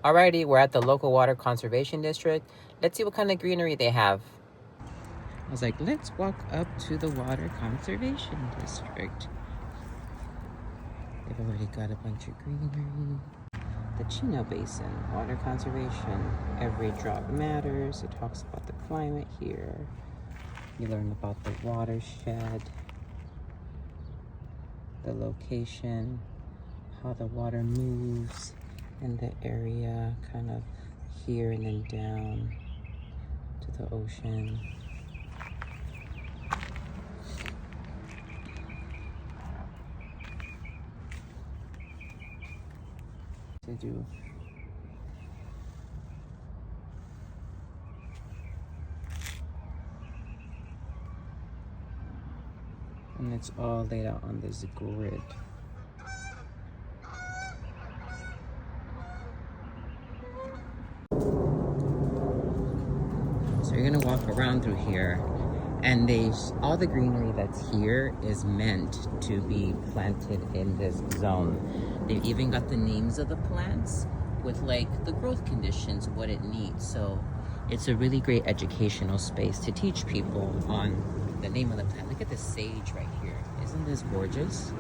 Alrighty, we're at the local water conservation district. Let's see what kind of greenery they have. I was like, let's walk up to the water conservation district. They've already got a bunch of greenery. The Chino Basin, water conservation. Every drop matters. It talks about the climate here. You learn about the watershed, the location, how the water moves in the area, kind of here and then down to the ocean. To do and it's all laid out on this grid. So you're gonna walk around through here, and all the greenery that's here is meant to be planted in this zone. They've even got the names of the plants with like the growth conditions of what it needs. So it's a really great educational space to teach people on the name of the plant. Look at the sage right here. Isn't this gorgeous?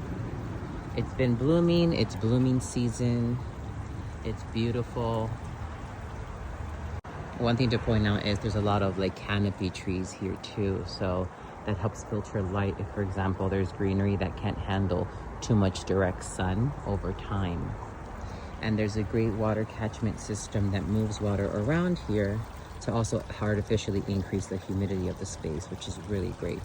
It's been blooming. It's blooming season. It's beautiful. One thing to point out is there's a lot of like canopy trees here too, so that helps filter light. If, for example, there's greenery that can't handle too much direct sun over time. And there's a great water catchment system that moves water around here to also artificially increase the humidity of the space, which is really great.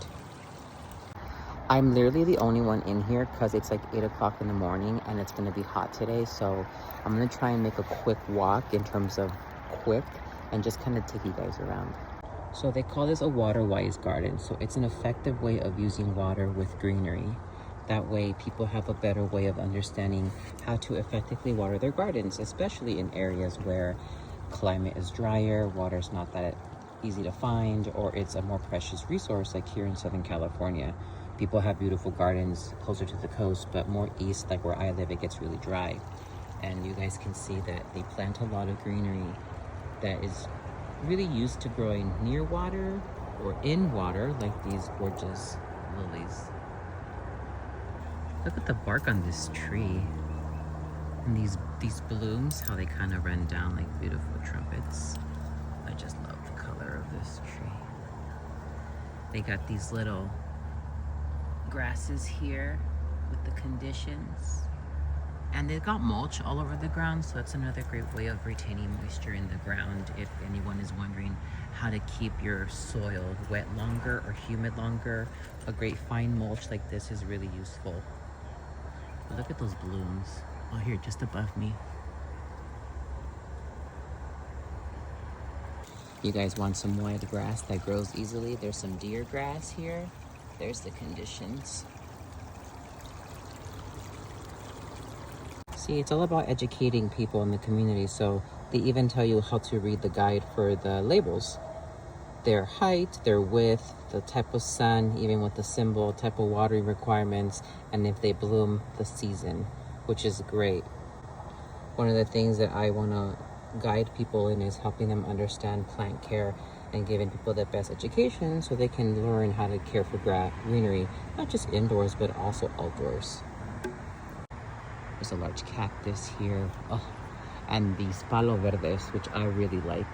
I'm literally the only one in here because it's like 8 o'clock in the morning and it's gonna be hot today, so I'm gonna try and make a quick walk in terms of quick and just kind of take you guys around. So they call this a water-wise garden. So it's an effective way of using water with greenery. That way people have a better way of understanding how to effectively water their gardens, especially in areas where climate is drier, water's not that easy to find, or it's a more precious resource like here in Southern California. People have beautiful gardens closer to the coast, but more east, like where I live, it gets really dry. And you guys can see that they plant a lot of greenery that is really used to growing near water or in water, like these gorgeous lilies. Look at the bark on this tree. And these blooms, how they kind of run down like beautiful trumpets. I just love the color of this tree. They got these little grasses here with the conditions. And they've got mulch all over the ground, so that's another great way of retaining moisture in the ground if anyone is wondering how to keep your soil wet longer or humid longer. A great fine mulch like this is really useful. But look at those blooms. Oh, here, just above me. You guys want some wild grass that grows easily? There's some deer grass here. There's the conditions. See, it's all about educating people in the community, so they even tell you how to read the guide for the labels. Their height, their width, the type of sun, even with the symbol, type of watering requirements, and if they bloom, the season, which is great. One of the things that I want to guide people in is helping them understand plant care and giving people the best education so they can learn how to care for greenery, not just indoors, but also outdoors. There's a large cactus here. Oh, and these palo verdes, which I really like.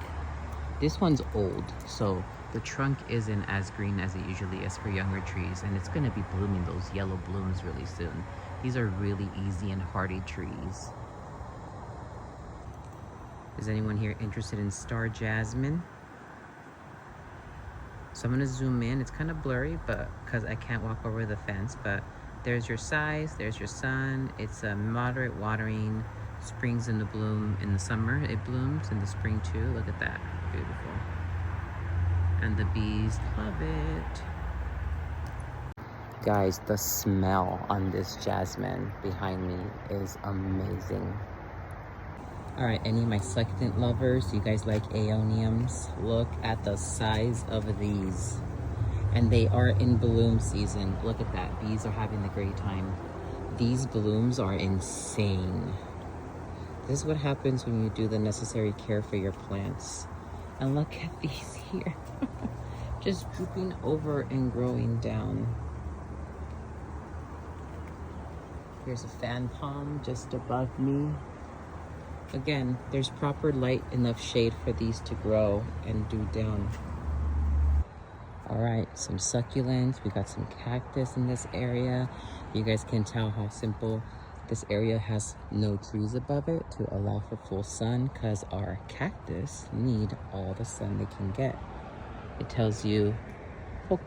This one's old, so the trunk isn't as green as it usually is for younger trees, and it's going to be blooming those yellow blooms really soon. These are really easy and hardy trees. Is anyone here interested in star jasmine? So I'm going to zoom in. It's kind of blurry, but because I can't walk over the fence, but there's your size, there's your sun. It's a moderate watering, springs into bloom in the summer. It blooms in the spring too. Look at that, beautiful. And the bees love it. Guys, the smell on this jasmine behind me is amazing. All right, any of my succulent lovers, you guys like aeoniums? Look at the size of these. And they are in bloom season. Look at that, bees are having a great time. These blooms are insane. This is what happens when you do the necessary care for your plants. And look at these here. Just drooping over and growing down. Here's a fan palm just above me. Again, there's proper light, enough shade for these to grow and do down. All right, some succulents. We got some cactus in this area. You guys can tell how simple this area has no trees above it to allow for full sun, because our cactus need all the sun they can get. It tells you,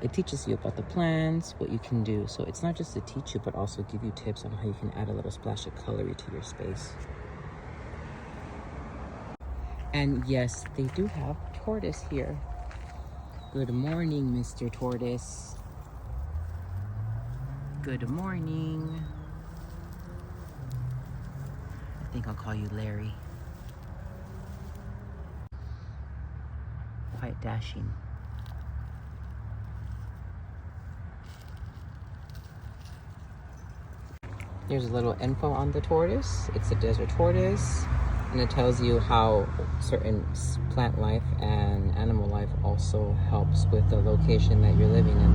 it teaches you about the plants, what you can do. So it's not just to teach you, but also give you tips on how you can add a little splash of coloring to your space. And yes, they do have tortoise here. Good morning, Mr. Tortoise. Good morning. I think I'll call you Larry. Quite dashing. Here's a little info on the tortoise. It's a desert tortoise, and it tells you how certain plant life and animal life also helps with the location that you're living in,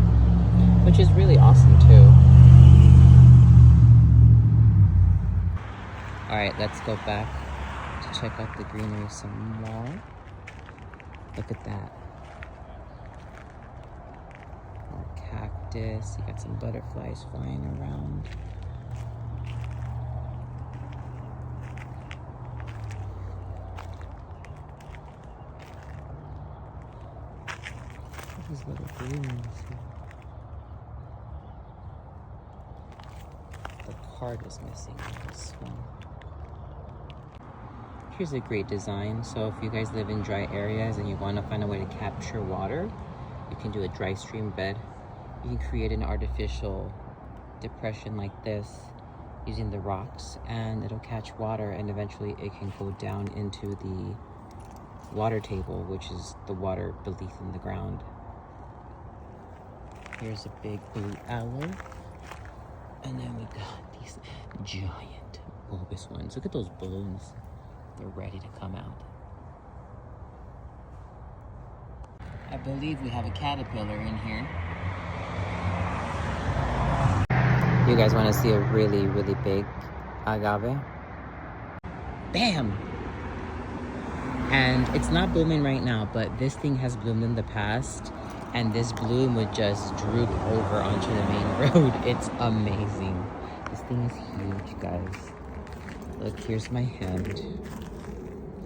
which is really awesome too. All right, let's go back to check out the greenery some more. Look at that. More cactus. You got some butterflies flying around. These little green ones here. The card is missing on this one. Here's a great design. So if you guys live in dry areas and you want to find a way to capture water, you can do a dry stream bed. You can create an artificial depression like this using the rocks, and it'll catch water, and eventually it can go down into the water table, which is the water beneath in the ground. Here's a big blue owl. And then we got these giant bulbous ones. Look at those balloons. They're ready to come out. I believe we have a caterpillar in here. You guys want to see a really, really big agave? Bam! And it's not blooming right now, but this thing has bloomed in the past. And this bloom would just droop over onto the main road. It's amazing. This thing is huge, guys. Look, here's my hand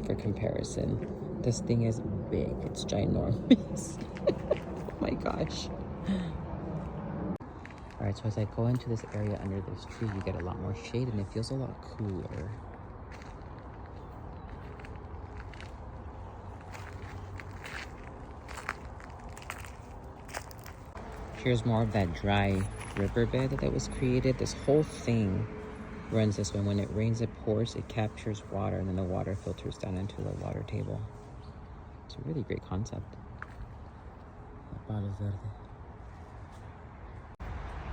for comparison. This thing is big. It's ginormous. Oh my gosh. All right, so as I go into this area under this tree, you get a lot more shade and it feels a lot cooler. Here's more of that dry riverbed that was created. This whole thing runs this way. When it rains, it pours, it captures water, and then the water filters down into the water table. It's a really great concept.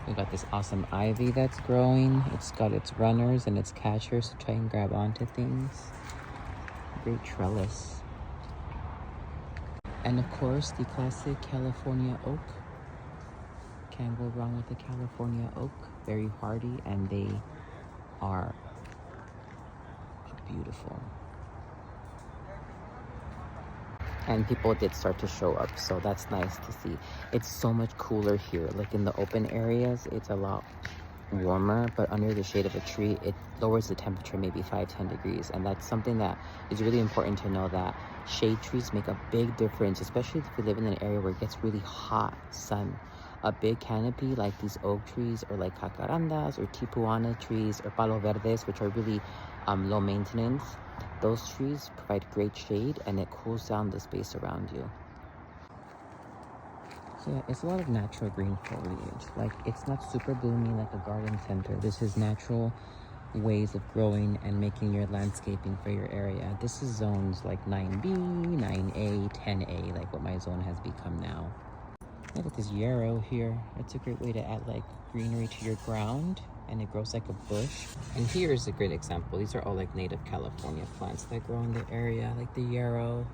We got this awesome ivy that's growing. It's got its runners and its catchers to try and grab onto things. Great trellis. And of course, the classic California oak. Can't go wrong with the California oak. Very hardy, and they are beautiful. And people did start to show up, so that's nice to see. It's so much cooler here. Like in the open areas, it's a lot warmer, but under the shade of a tree, it lowers the temperature maybe 5-10 degrees. And that's something that is really important to know, that shade trees make a big difference, especially if you live in an area where it gets really hot sun. A big canopy like these oak trees, or like jacarandas or tipuana trees or palo verdes, which are really low maintenance, those trees provide great shade and it cools down the space around you. So yeah, it's a lot of natural green foliage. Like, it's not super bloomy like a garden center. This is natural ways of growing and making your landscaping for your area. This is zones like 9B, 9A, 10A, like what my zone has become now. Look at this yarrow here. It's a great way to add like greenery to your ground. and it grows like a bush. And here's a great example. These are all like native California plants that grow in the area, like the yarrow.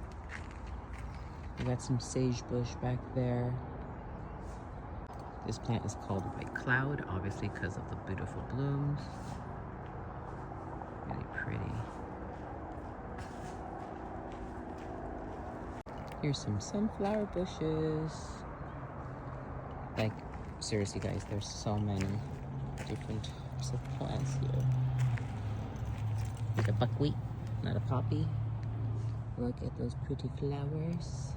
We got some sagebush back there. This plant is called white cloud, obviously because of the beautiful blooms. Really pretty. Here's some sunflower bushes. Like, seriously guys, there's so many different types of plants here. There's a buckwheat, not a poppy. Look at those pretty flowers.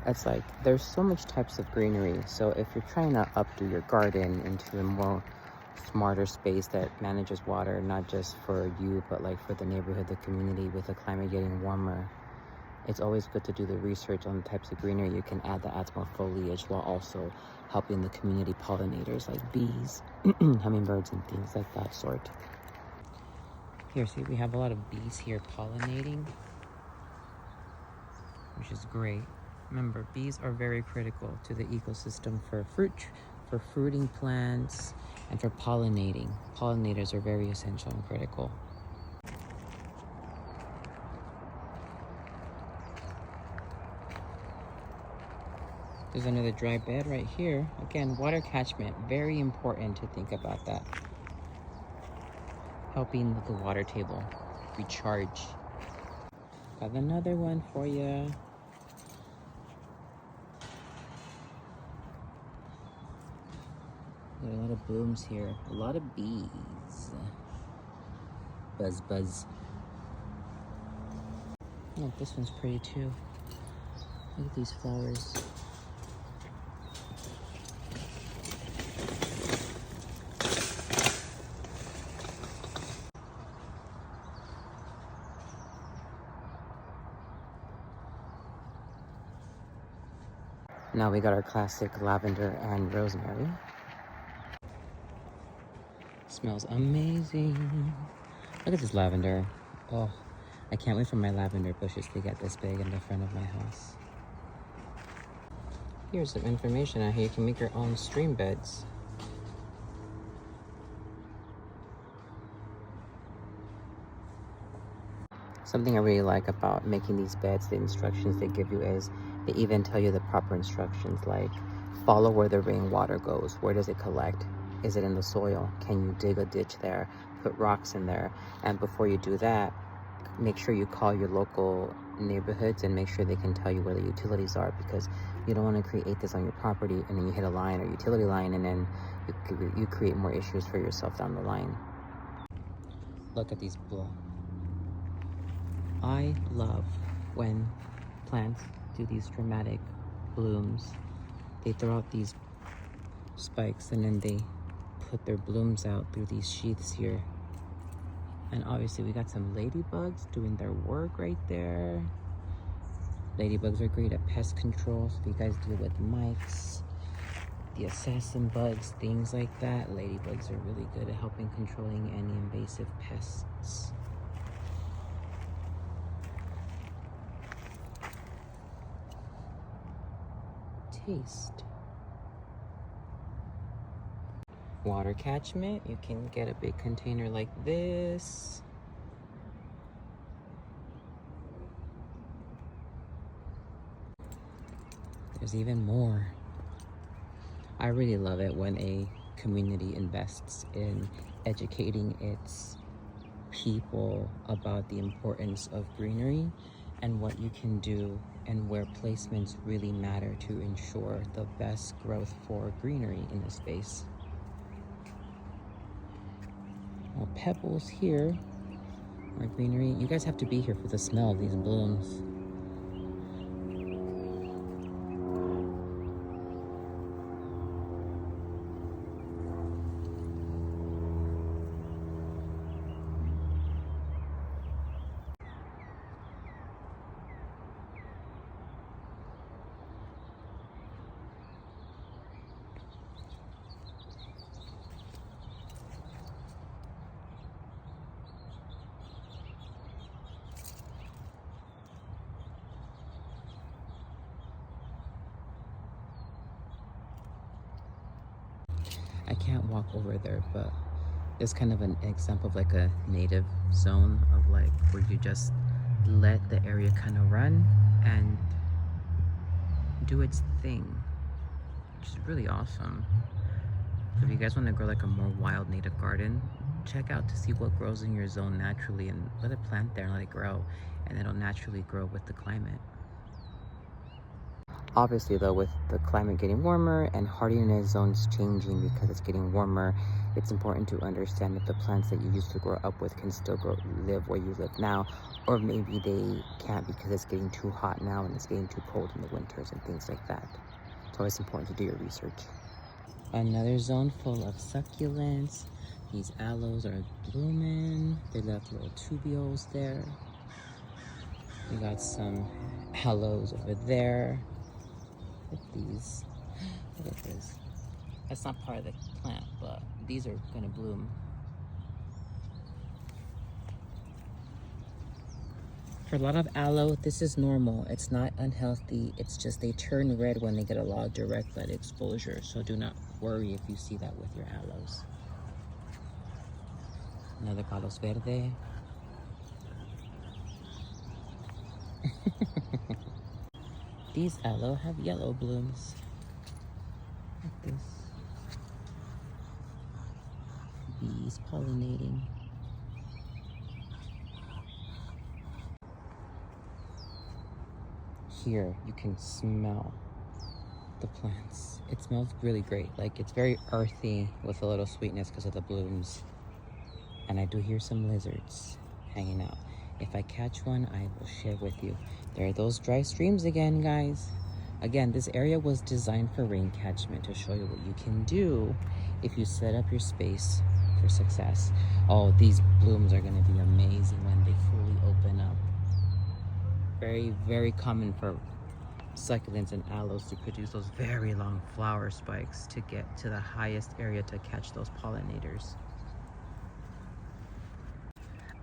It's like, there's so much types of greenery. So if you're trying to updo your garden into a more smarter space that manages water, not just for you, but like for the neighborhood, the community, with the climate getting warmer, it's always good to do the research on the types of greenery you can add that adds more foliage while also helping the community pollinators like bees, hummingbirds, and things like that sort. Here, see, we have a lot of bees here pollinating, which is great. Remember, bees are very critical to the ecosystem for fruiting plants, and for pollinating. Pollinators are very essential and critical. There's another dry bed right here. Again, water catchment, very important to think about that. Helping the water table recharge. Got another one for you. There are a lot of blooms here. A lot of bees. Buzz, buzz. Oh, this one's pretty too. Look at these flowers. Now we got our classic lavender and rosemary. Smells amazing. Look at this lavender. Oh, I can't wait for my lavender bushes to get this big in the front of my house. Here's some information on how you can make your own stream beds. Something I really like about making these beds, the instructions they give you is, they even tell you the proper instructions, like follow where the rainwater goes. Where does it collect? Is it in the soil? Can you dig a ditch there? Put rocks in there. And before you do that, make sure you call your local neighborhoods and make sure they can tell you where the utilities are, because you don't want to create this on your property and then you hit a line or utility line and then you create more issues for yourself down the line. Look at these blue. I love when plants do these dramatic blooms. They throw out these spikes and then they put their blooms out through these sheaths here. And obviously we got some ladybugs doing their work right there. Ladybugs are great at pest control, so if you guys deal with mites, the assassin bugs, things like that, ladybugs are really good at helping controlling any invasive pests. Taste. Water catchment, you can get a big container like this. There's even more. I really love it when a community invests in educating its people about the importance of greenery and what you can do and where placements really matter to ensure the best growth for greenery in the space. More pebbles here, more greenery. You guys have to be here for the smell of these blooms. I can't walk over there, but it's kind of an example of like a native zone of like where you just let the area kind of run and do its thing, which is really awesome. So if you guys want to grow like a more wild native garden, check out to see what grows in your zone naturally and let it plant there and let it grow, and it'll naturally grow with the climate. Obviously though, with the climate getting warmer and hardiness zones changing because it's getting warmer, it's important to understand if the plants that you used to grow up with can still live where you live now, or maybe they can't because it's getting too hot now and it's getting too cold in the winters and things like that. It's always important to do your research. Another zone full of succulents. These aloes are blooming. They left little tubules there. We got some aloes over there. Look at these. Look at this. That's not part of the plant, but these are gonna bloom. For a lot of aloe, this is normal. It's not unhealthy. It's just they turn red when they get a lot of direct light exposure. So do not worry if you see that with your aloes. Another palos verde. These aloe have yellow blooms. Like this. Bees pollinating. Here you can smell the plants. It smells really great. Like it's very earthy with a little sweetness because of the blooms. And I do hear some lizards hanging out. If I catch one, I will share with you. There are those dry streams again, guys. Again, this area was designed for rain catchment to show you what you can do if you set up your space for success. Oh, these blooms are gonna be amazing when they fully open up. Very, very common for succulents and aloes to produce those very long flower spikes to get to the highest area to catch those pollinators.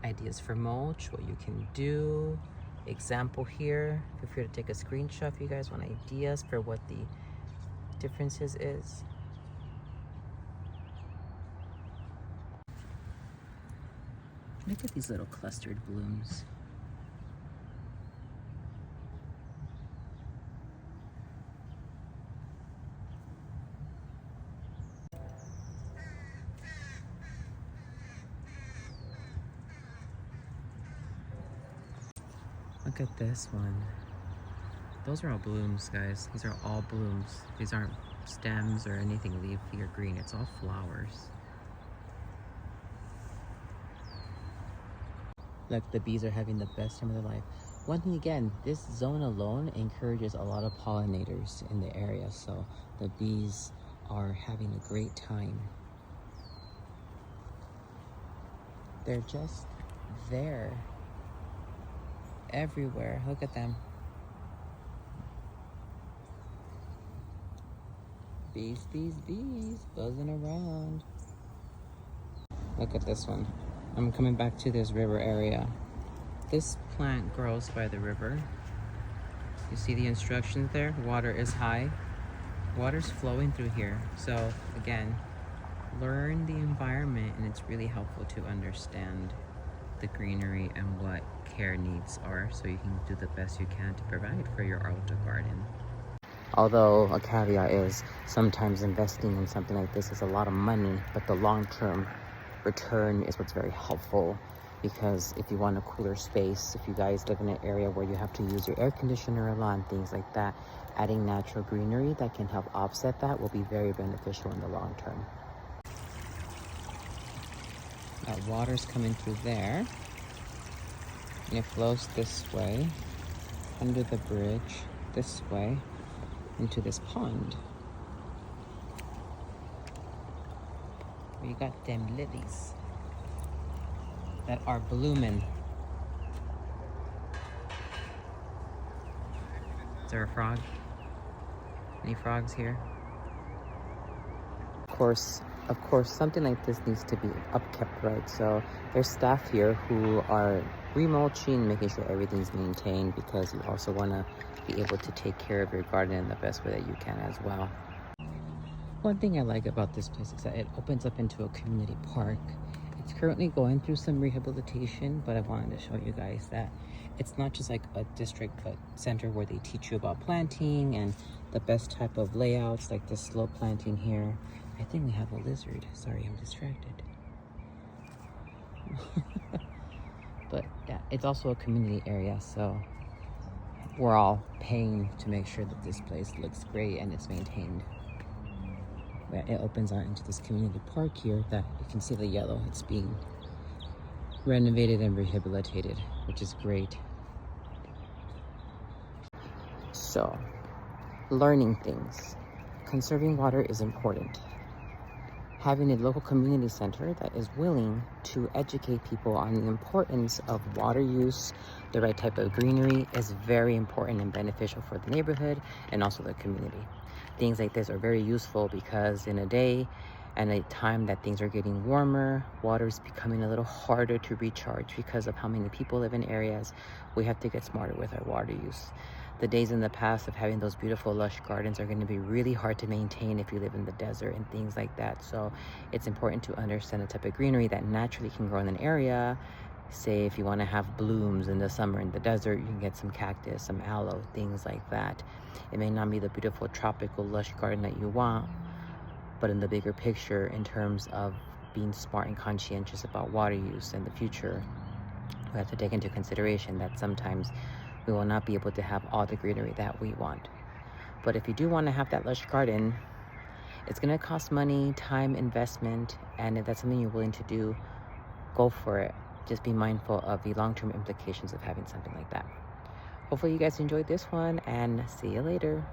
Ideas for mulch, what you can do. Example here. Feel free to take a screenshot if you guys want ideas for what the differences is. Look at these little clustered blooms. Look at this one. Those are all blooms, guys. These are all blooms. These aren't stems or anything leafy or green. It's all flowers. Look, the bees are having the best time of their life. One thing again, this zone alone encourages a lot of pollinators in the area, so the bees are having a great time. They're just there. Everywhere. Look at them. Bees, bees, bees, buzzing around. Look at this one. I'm coming back to this river area. This plant grows by the river. You see the instructions there? Water is high. Water's flowing through here. So again, learn the environment, and it's really helpful to understand the greenery and what care needs are, so you can do the best you can to provide for your outdoor garden. Although a caveat is sometimes investing in something like this is a lot of money, but the long-term return is what's very helpful, because if you want a cooler space, if you guys live in an area where you have to use your air conditioner a lot and things like that, adding natural greenery that can help offset that will be very beneficial in the long term. That water's coming through there, and it flows this way, under the bridge, this way, into this pond. We got them lilies that are blooming. Is there a frog? Any frogs here? Of course, something like this needs to be upkept, right? So there's staff here who are remulching, making sure everything's maintained, because you also want to be able to take care of your garden in the best way that you can as well. One thing I like about this place is that it opens up into a community park. It's currently going through some rehabilitation, but I wanted to show you guys that it's not just like a district center where they teach you about planting and the best type of layouts, like this slow planting here. I think we have a lizard. Sorry, I'm distracted. But yeah, it's also a community area, so we're all paying to make sure that this place looks great and it's maintained. But it opens out into this community park here that you can see the yellow. It's being renovated and rehabilitated, which is great. So, learning things. Conserving water is important. Having a local community center that is willing to educate people on the importance of water use, the right type of greenery is very important and beneficial for the neighborhood and also the community. Things like this are very useful because in a day and a time that things are getting warmer, water is becoming a little harder to recharge because of how many people live in areas. We have to get smarter with our water use. The days in the past of having those beautiful lush gardens are going to be really hard to maintain if you live in the desert and things like that. So it's important to understand the type of greenery that naturally can grow in an area. Say if you want to have blooms in the summer in the desert, you can get some cactus, some aloe, things like that. It may not be the beautiful tropical lush garden that you want, but in the bigger picture, in terms of being smart and conscientious about water use in the future, we have to take into consideration that sometimes we will not be able to have all the greenery that we want. But if you do want to have that lush garden, it's going to cost money, time, investment, and if that's something you're willing to do, go for it. Just be mindful of the long-term implications of having something like that. Hopefully you guys enjoyed this one, and see you later.